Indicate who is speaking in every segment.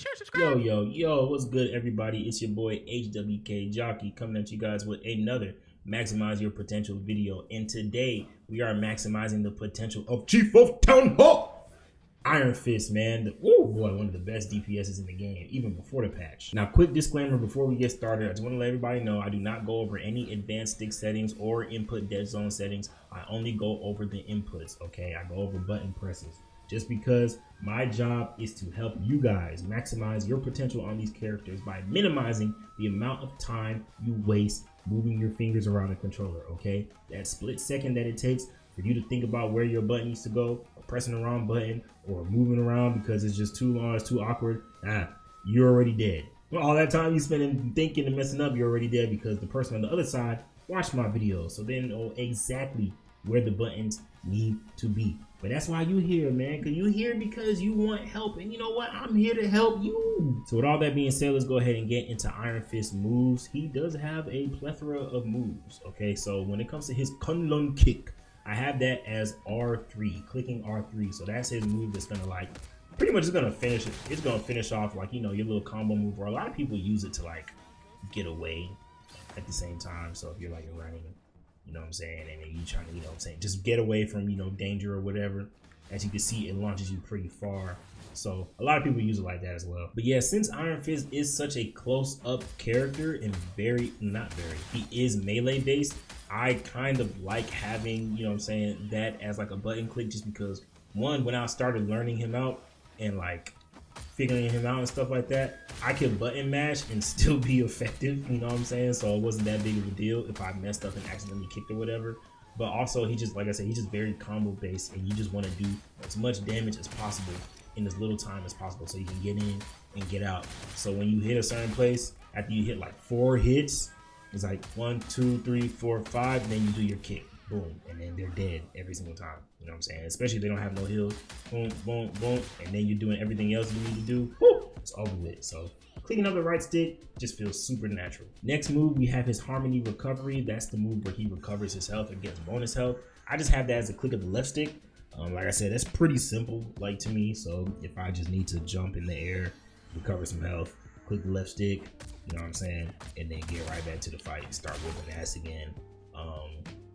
Speaker 1: share, subscribe.
Speaker 2: Yo, what's good, everybody? It's your boy HWK Jockey coming at you guys with another Maximize Your Potential video. And today we are maximizing the potential of Chief of Town Hall, Iron Fist, man. Oh boy, one of the best DPSs in the game, even before the patch. Now, quick disclaimer before we get started, I just want to let everybody know I do not go over any advanced stick settings or input dead zone settings. I only go over the inputs, okay? I go over button presses. Just because my job is to help you guys maximize your potential on these characters by minimizing the amount of time you waste moving your fingers around the controller, okay? That split second that it takes for you to think about where your button needs to go, or pressing the wrong button, or moving around because it's just too long, it's too awkward, you're already dead. Well, all that time you spending thinking and messing up, you're already dead because the person on the other side watched my videos, so they know exactly where the buttons need to be. But that's why you here, man, because you here because you want help, and you know what, I'm here to help you. So with all that being said, let's go ahead and get into Iron Fist moves. He does have a plethora of moves, okay? So when it comes to his Kunlun kick, I have that as R3, clicking R3. So that's his move that's gonna like pretty much is gonna finish it. It's gonna finish off like, you know, your little combo move, where a lot of people use it to like get away at the same time. So if you're like running, you know what I'm saying, and then you trying to, you know what I'm saying, just get away from, you know, danger or whatever. As you can see, it launches you pretty far. So a lot of people use it like that as well. But yeah, since Iron Fist is such a close-up character and he is melee based, I kind of like having, you know what I'm saying, that as like a button click, just because one, when I started learning him out and like figuring him out and stuff like that, I could button mash and still be effective, you know what I'm saying? So it wasn't that big of a deal if I messed up and accidentally kicked or whatever. But also, he just, like I said, he's just very combo based, and you just want to do as much damage as possible in as little time as possible so you can get in and get out. So when you hit a certain place, after you hit like 4 hits, it's like 1, 2, 3, 4, 5, then you do your kick, boom, and then they're dead every single time. You know what I'm saying? Especially if they don't have no heals, boom, boom, boom, and then you're doing everything else you need to do, whoo, it's over with. So clicking up the right stick just feels super natural. Next move, we have his Harmony Recovery. That's the move where he recovers his health and gets bonus health. I just have that as a click of the left stick. Like I said, that's pretty simple, like, to me. So if I just need to jump in the air, recover some health, click the left stick, you know what I'm saying, and then get right back to the fight and start whooping ass again.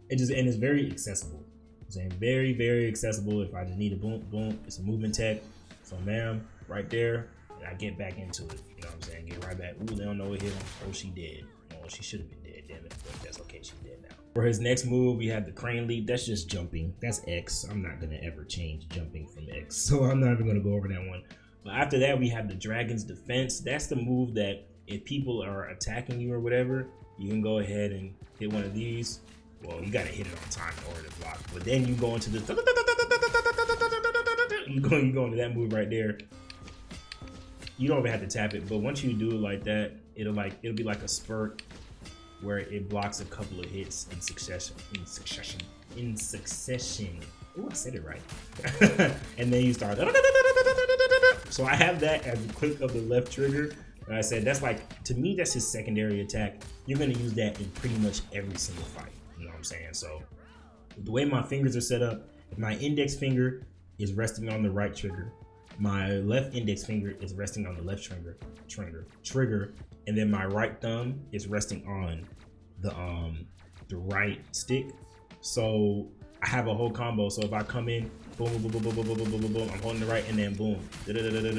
Speaker 2: And it's very accessible. I'm saying very, very accessible. If I just need a boom, boom, it's a movement tech. So ma'am, right there, and I get back into it. You know what I'm saying? Get right back. Ooh, they don't know what hit him. Oh, she dead. Oh, she should have been dead, damn it. But that's okay, she's dead now. For his next move, we have the crane leap. That's just jumping. That's X. I'm not gonna ever change jumping from X, so I'm not even gonna go over that one. But after that, we have the Dragon's Defense. That's the move that if people are attacking you or whatever, you can go ahead and hit one of these. Well, you gotta hit it on time in order to block. But then you go into the you go into that move right there. You don't even have to tap it, but once you do it like that, it'll be like a spurt where it blocks a couple of hits in succession. Ooh, I said it right. And then you start. So I have that as a click of the left trigger. And I said that's like, to me, that's his secondary attack. You're gonna use that in pretty much every single fight. You know what I'm saying? So the way my fingers are set up, my index finger is resting on the right trigger. My left index finger is resting on the left trigger, and then my right thumb is resting on the right stick. So I have a whole combo. So if I come in, boom, boom, boom, boom, boom, boom, boom, boom, boom, boom, I'm holding the right, and then boom, boom. You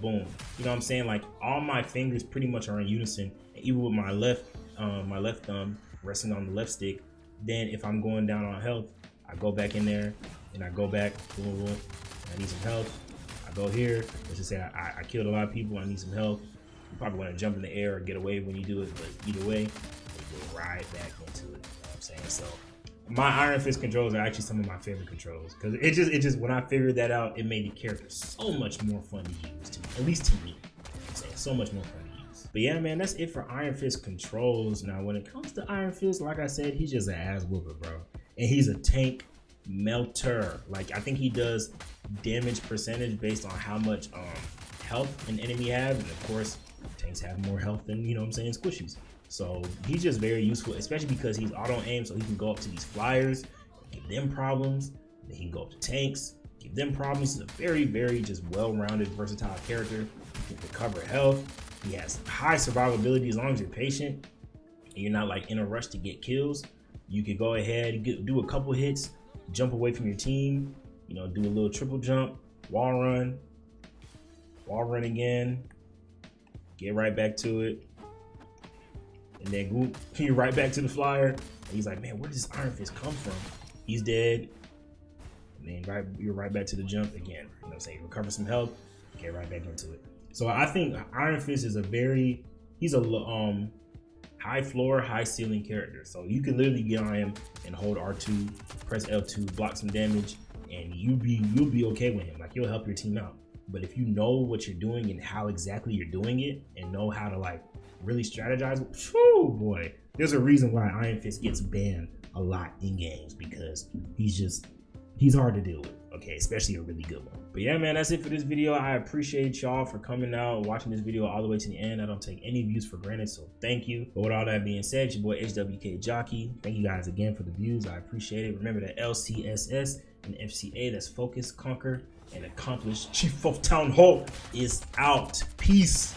Speaker 2: know what I'm saying? Like, all my fingers pretty much are in unison. And even with my left thumb resting on the left stick, then if I'm going down on health, I go back in there and I go back, boom, boom. I need some health. I go here. Let's just say I killed a lot of people. I need some health. You probably want to jump in the air or get away when you do it, but either way, you go right back into it. You know what I'm saying? So my Iron Fist controls are actually some of my favorite controls, because it just when I figured that out, it made the character so much more fun to use, at least to me. You know what I'm saying? So much more fun to use. But yeah, man, that's it for Iron Fist controls. Now, when it comes to Iron Fist, like I said, he's just an ass whooper, bro, and he's a tank melter. Like, I think he does damage percentage based on how much health an enemy have, and of course tanks have more health than, you know what I'm saying, squishies. So he's just very useful, especially because he's auto aim, so he can go up to these flyers, give them problems. Then he can go up to tanks, give them problems. He's a very, very just well-rounded, versatile character. He can recover health. He has high survivability as long as you're patient and you're not like in a rush to get kills. You could go ahead, do a couple hits, jump away from your team, you know, do a little triple jump, wall run again, get right back to it, and then you're right back to the flyer. And he's like, man, where does this Iron Fist come from? He's dead. And then you're right back to the jump again. You know what I'm saying? Recover some health, get right back into it. So I think Iron Fist is he's a high floor, high ceiling character. So you can literally get on him and hold R2, press L2, block some damage, and you'll be okay with him. Like, you'll help your team out. But if you know what you're doing and how exactly you're doing it, and know how to like really strategize, whew, boy, there's a reason why Iron Fist gets banned a lot in games, because he's hard to deal with, okay, especially a really good one. But yeah, man, that's it for this video. I appreciate y'all for coming out and watching this video all the way to the end. I don't take any views for granted, so thank you. But with all that being said, it's your boy HWK Jockey. Thank you guys again for the views. I appreciate it. Remember that LCSS and FCA, that's Focus, Conquer, and Accomplish. Chief of Town Hall is out. Peace.